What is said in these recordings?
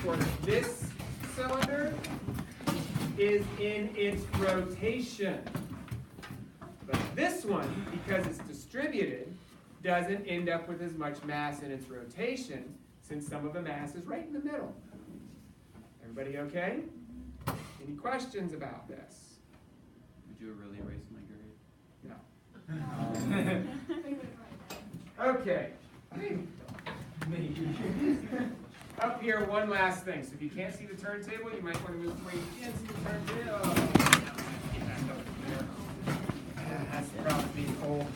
for this cylinder is in its rotation. But this one, because it's distributed, doesn't end up with as much mass in its rotation, since some of the mass is right in the middle. Everybody okay? Any questions about this? Would you really erase my No. grade? Okay. Up here, one last thing. So if you can't see the turntable, you might want to move where you can see the turntable. That's the problem with being old.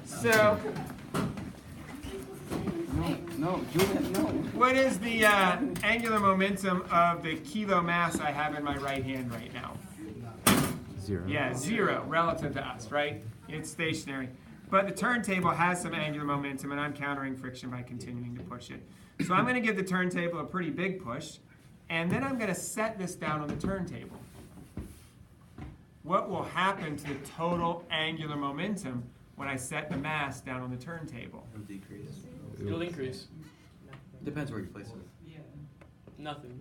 So, No, Julian, no. what is the angular momentum of the kilo mass I have in my right hand right now? 0. Yeah, 0 relative to us, right? It's stationary. But the turntable has some angular momentum, and I'm countering friction by continuing to push it. So I'm going to give the turntable a pretty big push, and then I'm going to set this down on the turntable. What will happen to the total angular momentum when I set the mass down on the turntable? It'll decrease. It'll increase. Depends where you place it. Nothing.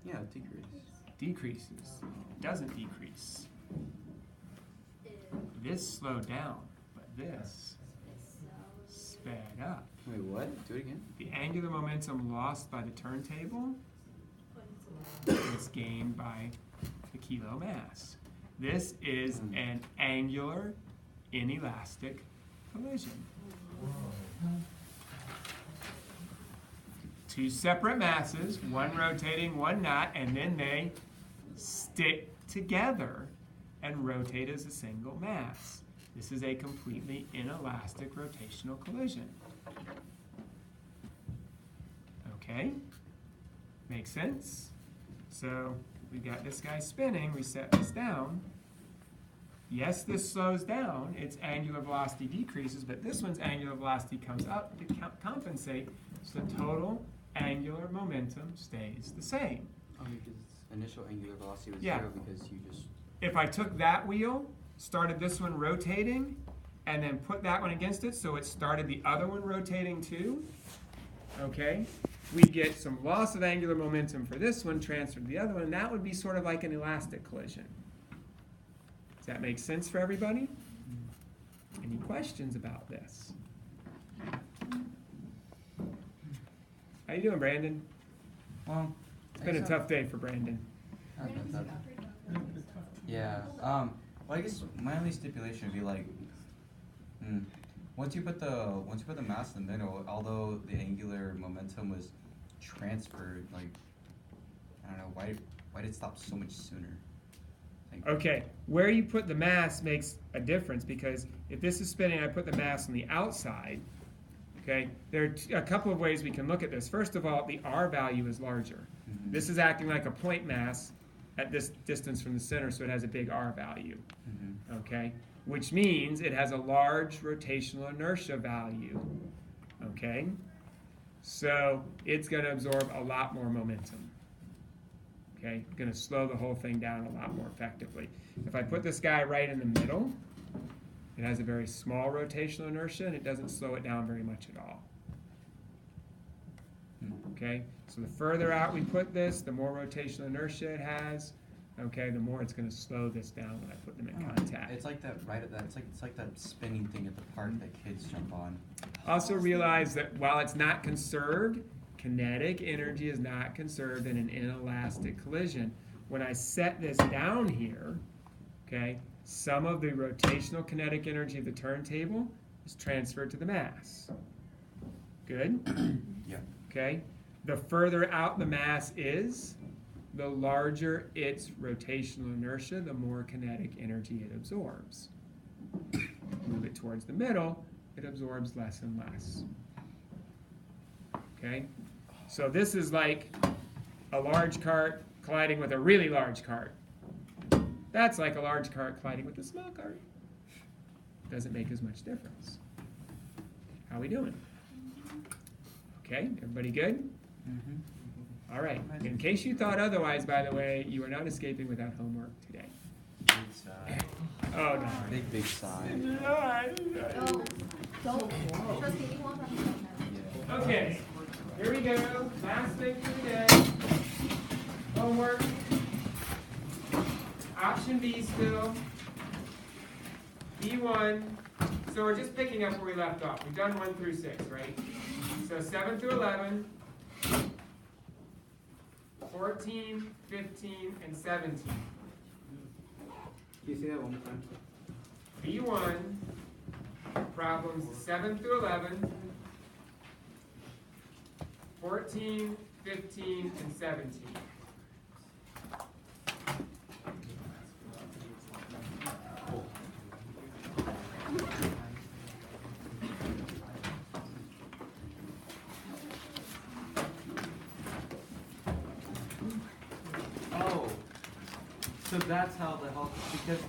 Yeah, it decreases. Decreases. It doesn't decrease. This slowed down, but this sped up. Wait, what? Do it again? The angular momentum lost by the turntable is gained by the kilo mass. This is an angular inelastic collision. Two separate masses, one rotating, one not, and then they stick together and rotate as a single mass. This is a completely inelastic rotational collision. Okay? Makes sense? So we got this guy spinning, we set this down. Yes, this slows down, its angular velocity decreases, but this one's angular velocity comes up to compensate, so the total angular momentum stays the same. Oh, because initial angular velocity was Yeah. 0 because you just... If I took that wheel, started this one rotating, and then put that one against it, so it started the other one rotating too, okay, we get some loss of angular momentum for this one, transferred to the other one, and that would be sort of like an elastic collision. Does that make sense for everybody? Any questions about this? How you doing, Brandon? Well, It's been a tough day for Brandon. Yeah. Well, I guess my only stipulation would be like, once you put the mass in the middle, although the angular momentum was transferred, like, I don't know, why did it stop so much sooner? Like, Okay, where you put the mass makes a difference, because if this is spinning, I put the mass on the outside. Okay, there are a couple of ways we can look at this. First of all, the R value is larger. This is acting like a point mass at this distance from the center, so it has a big R value. Okay, which means it has a large rotational inertia value. Okay, so it's going to absorb a lot more momentum. Okay, going to slow the whole thing down a lot more effectively. If I put this guy right in the middle, it has a very small rotational inertia, and it doesn't slow it down very much at all. Okay, so the further out we put this, the more rotational inertia it has. Okay, the more it's going to slow this down when I put them in contact. It's like that, right? It's like that spinning thing at the park that kids jump on. Also realize that while it's not conserved, kinetic energy is not conserved in an inelastic collision. When I set this down here, okay, some of the rotational kinetic energy of the turntable is transferred to the mass. Good? Yeah. Okay? The further out the mass is, the larger its rotational inertia, the more kinetic energy it absorbs. Move it towards the middle, it absorbs less and less. Okay? So this is like a large cart colliding with a really large cart. That's like a large cart colliding with a small cart. Doesn't make as much difference. How we doing? Okay, everybody good? All right. In case you thought otherwise, by the way, you are not escaping without homework today. Big sigh. Oh, no. Big sigh. No. Trustee, you want that? Okay, here we go. Last thing for the day. Homework. Option B still. B1. So we're just picking up where we left off. We've done 1 through 6, right? So 7 through 11, 14, 15, and 17. Can you say that one more time? B1, problems 7 through 11, 14, 15, and 17. Oh, so that's how the health, because